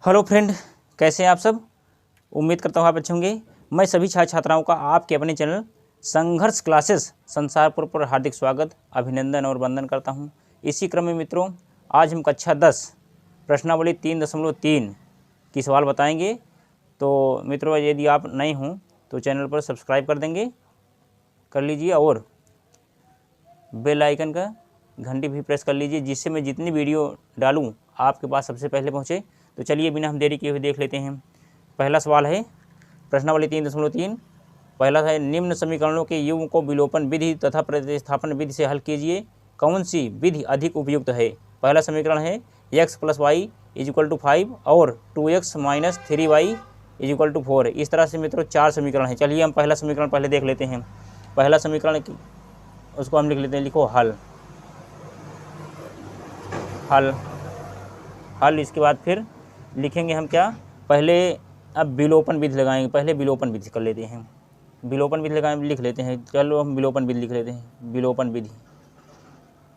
Hello friend, कैसे हैं आप सब। उम्मीद करता हूँ आप अच्छे होंगे। मैं सभी छात्र छात्राओं का आपके अपने चैनल संघर्ष क्लासेस संसारपुर पर हार्दिक स्वागत, अभिनंदन और वंदन करता हूँ। इसी क्रम में मित्रों, आज हम कक्षा 10 प्रश्नावली 3.3 की सवाल बताएंगे। तो मित्रों, यदि आप नए हों तो चैनल पर सब्सक्राइब कर देंगे, कर लीजिए, और बेल आइकन का घंटी भी प्रेस कर लीजिए, जिससे मैं जितनी वीडियो डालूं आपके पास सबसे पहले पहुंचे। तो चलिए बिना हम देरी किए हुए देख लेते हैं। पहला सवाल है प्रश्नावली 3.3। पहला है, निम्न समीकरणों के युग्म को विलोपन विधि तथा प्रतिस्थापन विधि से हल कीजिए, कौन सी विधि अधिक उपयुक्त है। पहला समीकरण है x + y = 5 और 2x - 3y = 4। इस तरह से मित्रों 4 समीकरण हैं। चलिए हम पहला समीकरण पहले देख लेते हैं। पहला समीकरण उसको हम लिख लेते हैं, लिखो हल। हल हल इसके बाद फिर लिखेंगे हम क्या, पहले अब विलोपन विधि लगाएंगे। पहले विलोपन विधि कर लेते हैं, विलोपन विधि लगाएंगे, लिख लेते हैं। चलो हम विलोपन विधि लिख लेते हैं, विलोपन विधि,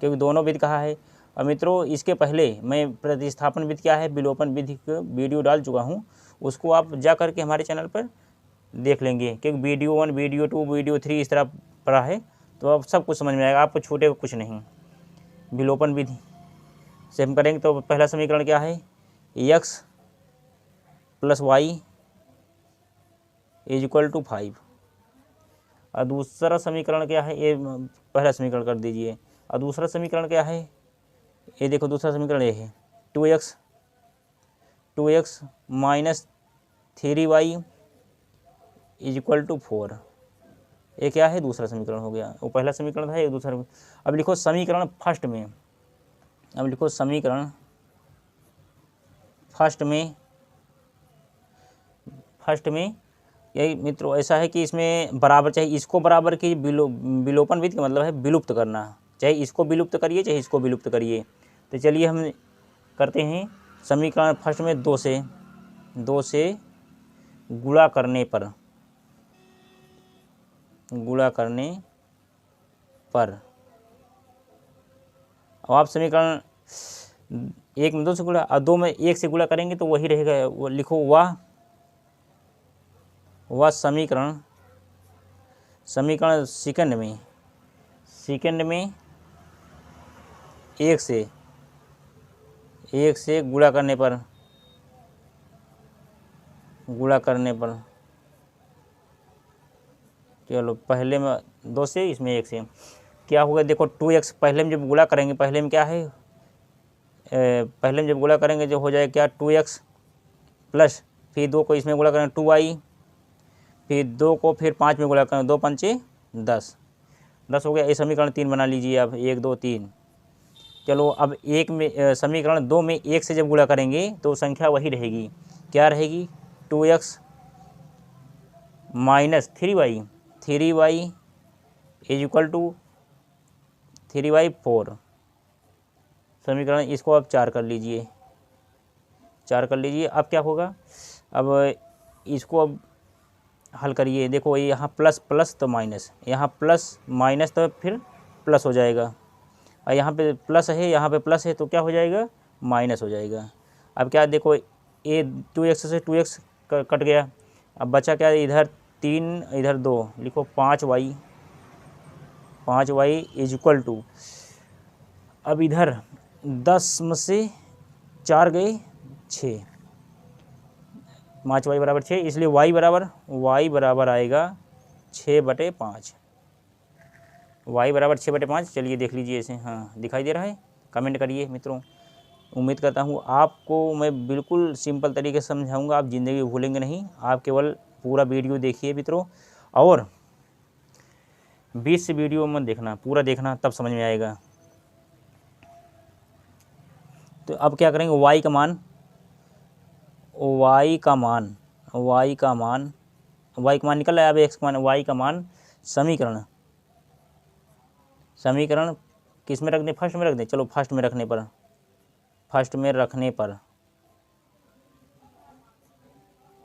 क्योंकि दोनों विधि कहा है। और मित्रों इसके पहले मैं प्रतिस्थापन विधि क्या है, विलोपन विधि का वीडियो डाल चुका हूँ, उसको आप जा करके हमारे चैनल पर देख लेंगे, क्योंकि वीडियो 1, वीडियो 2, वीडियो 3 इस तरह पढ़ा है, तो अब सब कुछ समझ में आएगा, आपको छूटेगा कुछ नहीं। विलोपन विधि से हम करेंगे तो पहला समीकरण क्या है, x + y = 5। और दूसरा समीकरण क्या है, ये पहला समीकरण कर दीजिए। और दूसरा समीकरण क्या है, ये देखो दूसरा समीकरण ये है 2x - 3y = 4। ये क्या है, दूसरा समीकरण हो गया। वो पहला समीकरण था, ये दूसरा। अब लिखो समीकरण फर्स्ट में, अब लिखो समीकरण फर्स्ट में यही मित्रों ऐसा है कि इसमें बराबर, चाहे इसको बराबर की विलोपन विधि का मतलब है विलुप्त करना, चाहे इसको विलुप्त करिए चाहे इसको विलुप्त करिए। तो चलिए हम करते हैं समीकरण फर्स्ट में 2 से गुणा करने पर, अब आप समीकरण 1 में 2 से गुणा और 2 में 1 से गुणा करेंगे तो वही रहेगा। वो लिखो वह समीकरण सेकंड में 1 से गुणा करने पर, चलो पहले में 2 से, इसमें 1 से क्या होगा, देखो 2x पहले में जब गुणा करेंगे, पहले में क्या है, पहले में जब गुणा करेंगे जो हो जाएगा क्या, 2x प्लस फिर 2 को इसमें गुणा करेंगे 2y, फिर 2 को फिर 5 में गुणा करेंगे, 2 5 10 हो गया। ये समीकरण 3 बना लीजिए अब, 1 2 3। चलो अब समीकरण 2 में 1 से जब गुणा करेंगे तो संख्या वही रहेगी, क्या रहेगी, 2x - 3y = 3y 4। समीकरण इसको अब 4 कर लीजिए, अब क्या होगा, अब इसको अब हल करिए। देखो ये यहाँ प्लस प्लस तो माइनस, यहाँ प्लस माइनस तो फिर प्लस हो जाएगा, और यहाँ पे प्लस है, यहाँ पे प्लस है, तो क्या हो जाएगा, माइनस हो जाएगा। अब क्या देखो, ये 2x से 2x कट गया, अब बचा क्या, इधर 3 इधर 2, लिखो 5y = अब इधर 10 में से 4 गए 6, 5y = 6, इसलिए y बराबर आएगा 6/5। y = 6/5। चलिए देख लीजिए इसे, हाँ दिखाई दे रहा है, कमेंट करिए मित्रों। उम्मीद करता हूँ आपको मैं बिल्कुल सिंपल तरीके से समझाऊंगा, आप ज़िंदगी भूलेंगे नहीं। आप केवल पूरा वीडियो देखिए मित्रों, और 20 वीडियो मत देखना, पूरा देखना, तब समझ में आएगा। तो अब क्या करेंगे, y का मान निकल आया। अब x का मान, y का मान समीकरण किस में रख दें, फर्स्ट में रख दें। चलो फर्स्ट में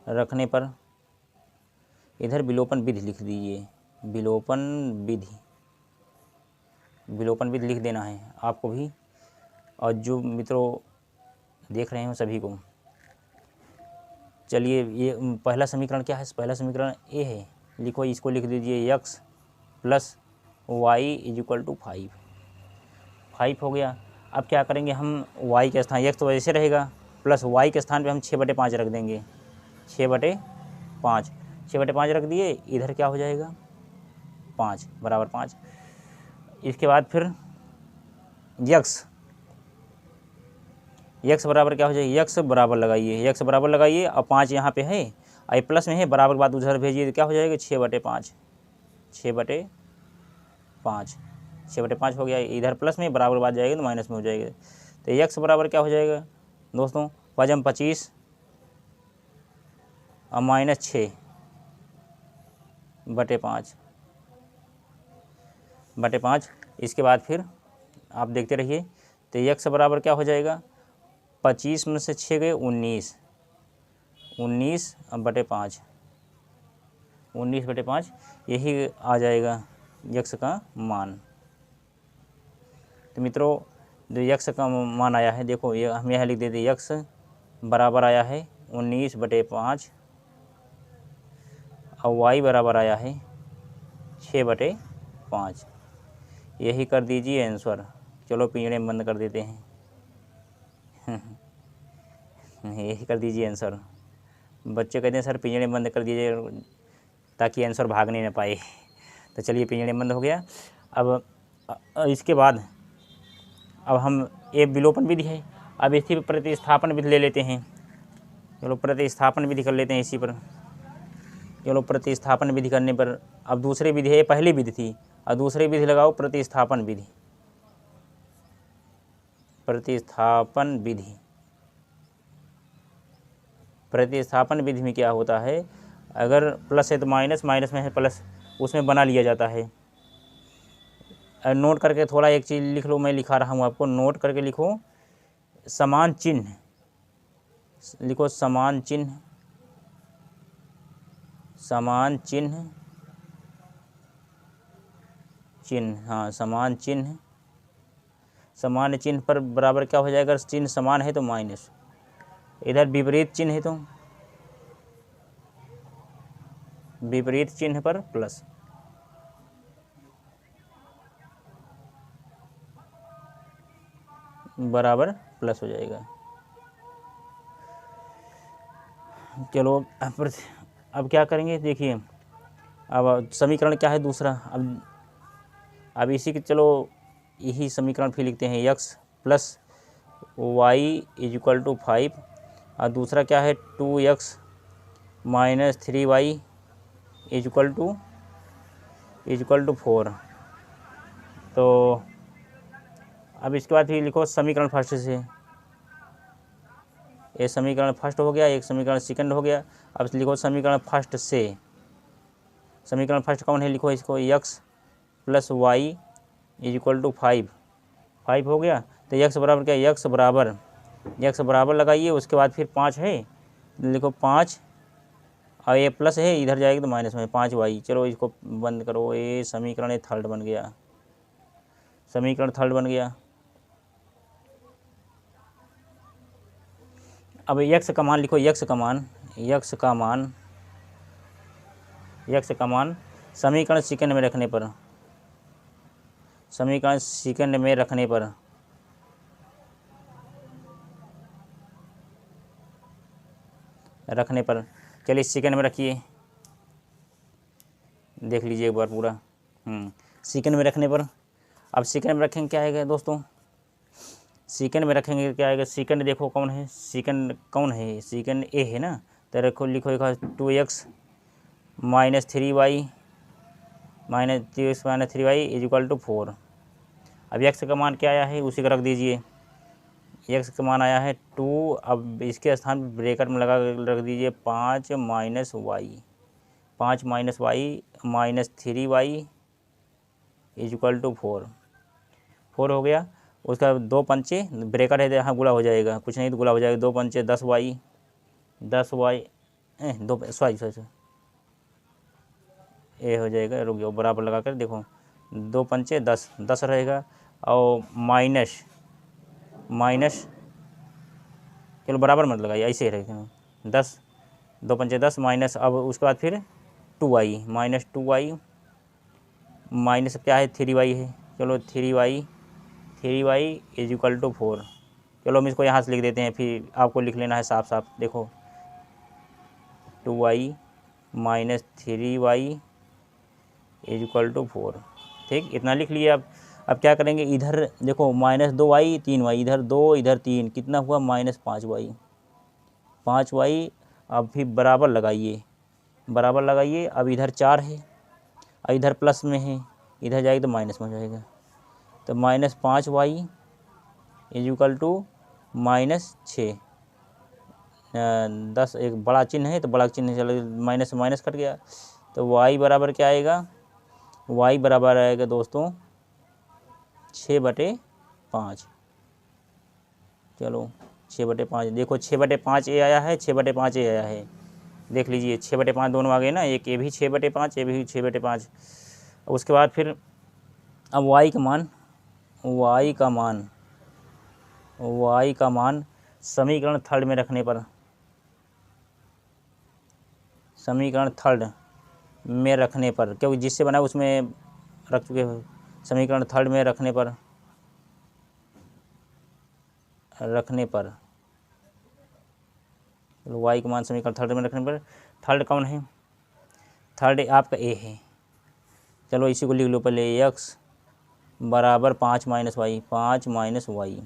रखने पर इधर विलोपन विधि लिख दीजिए, विलोपन विधि लिख देना है आपको भी, और जो मित्रों देख रहे हैं सभी को। चलिए ये पहला समीकरण क्या है, पहला समीकरण ए है, लिखो इसको लिख दीजिए x plus y is equal to 5 हो गया। अब क्या करेंगे हम, y के स्थान, x तो ऐसे रहेगा, प्लस y के स्थान पे हम 6/5 रख देंगे, 6/5 रख दिए, इधर क्या हो जाएगा 5 बराबर 5। इसके बाद फिर x बराबर क्या हो जाएगा, x बराबर लगाइए, और 5 यहाँ पे है, आई प्लस में है, बराबर के बाद उधर भेजिए तो क्या हो जाएगा 6/5 हो गया, इधर प्लस में, बराबर के बाद जाएगा तो माइनस में हो जाएगा। तो x बराबर क्या हो जाएगा दोस्तों, 5×25 और माइनस 6/5। इसके बाद फिर आप देखते रहिए, तो x बराबर क्या हो जाएगा, 25 में से 6 गए 19/5 यही आ जाएगा x का मान। तो मित्रों जो x का मान आया है, देखो ये हम यहाँ लिख देते, x बराबर आया है 19/5 और y बराबर आया है 6/5। यही कर दीजिए आंसर। चलो पिंजड़े में बंद कर देते हैं। यही कर दीजिए आंसर। बच्चे कहते हैं सर पिंजड़े में बंद कर दीजिए ताकि आंसर भागने न पाए। तो चलिए पिंजड़े में बंद हो गया। अब इसके बाद अब हम एक विलोपन विधि है, अब इसी पर प्रतिस्थापन विधि ले लेते हैं। चलो प्रतिस्थापन विधि कर लेते हैं इसी पर। चलो प्रतिस्थापन विधि करने पर अब दूसरी विधि है, ये पहली विधि थी, और दूसरी विधि लगाओ प्रतिस्थापन विधि। प्रतिस्थापन विधि में क्या होता है, अगर प्लस है तो माइनस, माइनस में है प्लस, उसमें बना लिया जाता है। नोट करके थोड़ा एक चीज़ लिख लो, मैं लिखा रहा हूँ आपको, नोट करके लिखो, समान चिन्ह लिखो, समान चिन्ह पर बराबर क्या हो जाएगा, चिन्ह समान है तो माइनस, इधर विपरीत चिन्ह है तो विपरीत चिन्ह पर प्लस। बराबर प्लस हो जाएगा। चलो अब क्या करेंगे, देखिए अब समीकरण क्या है दूसरा, अब इसी के, चलो यही समीकरण फिर लिखते हैं, x plus y is equal to 5, और दूसरा क्या है 2x minus 3y is equal to 4। तो अब इसके बाद फिर लिखो समीकरण फर्स्ट से, ये समीकरण फर्स्ट हो गया, एक समीकरण सेकंड हो गया। अब लिखो समीकरण फर्स्ट से, समीकरण फर्स्ट कौन है, लिखो इसको, x plus y is equal to 5 हो गया। तो x बराबर क्या, x बराबर लगाइए, उसके बाद फिर 5 है, लिखो 5, और ये प्लस है, इधर जाएगी तो माइनस में 5y। चलो इसको बंद करो, ये समीकरण थर्ड बन गया, अब x का मान लिखो, x का मान समीकरण सेकंड में रखने पर चलिए सेकंड में रखिए, देख लीजिए एक बार पूरा। सेकंड में रखने पर, अब सेकंड में रखेंगे क्या आएगा दोस्तों, सेकंड में रखेंगे क्या आएगा, सेकंड देखो कौन है, सेकंड ए है ना, तो रखो, लिखो 2x minus 3y is equal to 4। अब x का मान क्या आया है, उसी का रख दीजिए, x का मान आया है 2, अब इसके स्थान पर ब्रैकेट में लगा रख दीजिए 5 minus y minus 3y is equal to 4 हो गया। उसका 2 पंचे ब्रैकेट है, यहाँ गुणा हो जाएगा, कुछ नहीं तो गुणा हो जाएगा, 2 पंचे 10y ये हो जाएगा, रुक जाओ, बराबर लगा कर देखो, 2 पंचे 10 रहेगा, और माइनस, चलो बराबर मत लगाइए, ऐसे ही रहेगा 10 2 पंचे 10 माइनस, अब उसके बाद फिर 2y माइनस 2y माइनस क्या है 3y है। चलो 3y इज इक्वल टू 4। चलो हम इसको यहाँ से लिख देते हैं, फिर आपको लिख लेना है साफ साफ। देखो 2y minus 3y is equal to 4। ठीक, इतना लिख लिए। अब क्या करेंगे, इधर देखो माइनस 2y 3y, इधर 2 इधर 3, कितना हुआ माइनस 5y। अब फिर बराबर लगाइए, बराबर लगाइए। अब इधर 4 है, अब इधर प्लस में है, इधर जाएगी तो माइनस में हो जाएगा। तो minus 5y is equal to minus 6। 10 एक बड़ा चिन्ह है तो बड़ा चिन्ह चलो, माइनस से माइनस कट गया। तो y बराबर क्या आएगा, y बराबर आएगा दोस्तों 6/5। चलो 6/5, देखो 6/5 ए आया है, 6/5 ए आया है, देख लीजिए 6/5 दोनों आ गए ना, एक ये भी 6/5, ये भी 6/5। उसके बाद फिर अब y का मान समीकरण थर्ड में रखने पर, क्योंकि जिससे बना उसमें रख चुके हो, समीकरण थर्ड में रखने पर y का मान समीकरण थर्ड में रखने पर, थर्ड कौन है, थर्ड आपका a है। चलो इसी को लिख लो पहले, x बराबर 5 माइनस वाई, 5 माइनस वाई।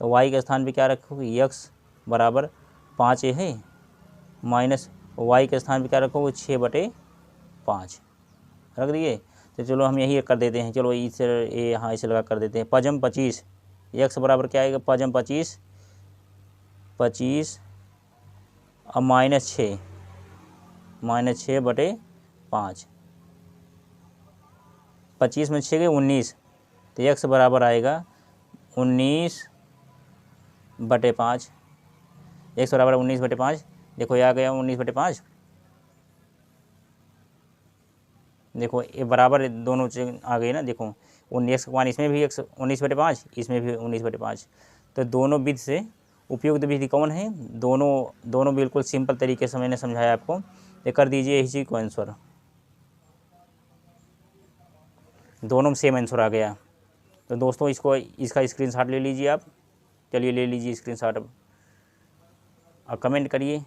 तो y के स्थान पे क्या रखोगे, x बराबर 5a है, माइनस y के स्थान पे क्या रखोगे 6/5 रख दिए। तो चलो हम यही कर देते हैं, चलो इसे यहाँ इसे लगा कर देते हैं। 5m 25, x बराबर क्या आएगा 5m 25 अब माइनस 6/5, 25 में 6 गए 19, तो x बराबर आएगा 19/5। x बराबर 19/5, देखो ये आ गया 19/5। देखो ये बराबर दोनों आ गए ना, देखो 19 का मान इसमें भी 19/5, इसमें भी 19/5। तो दोनों विधि से उपयुक्त विधि कौन है, दोनों बिल्कुल सिंपल तरीके से मैंने समझाया आपको। ये कर दीजिए इसी को आंसर, दोनों में सेम आंसर आ गया। तो दोस्तों इसका स्क्रीनशॉट ले लीजिए आप। चलिए ले लीजिए स्क्रीनशॉट। अब कमेंट करिए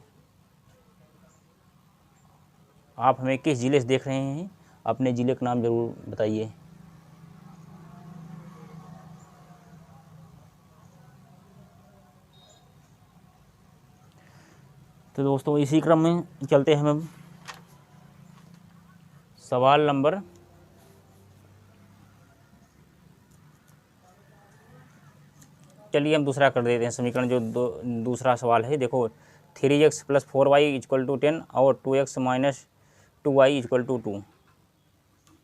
आप हमें किस ज़िले से देख रहे हैं, अपने ज़िले का नाम ज़रूर बताइए। तो दोस्तों इसी क्रम में चलते हैं हम सवाल नंबर 'चलिए हम दूसरा कर देते हैं समीकरण। जो दूसरा सवाल है, देखो 3x + 4y = 10 और 2x - 2y = 2।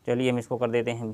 चलिए हम इसको कर देते हैं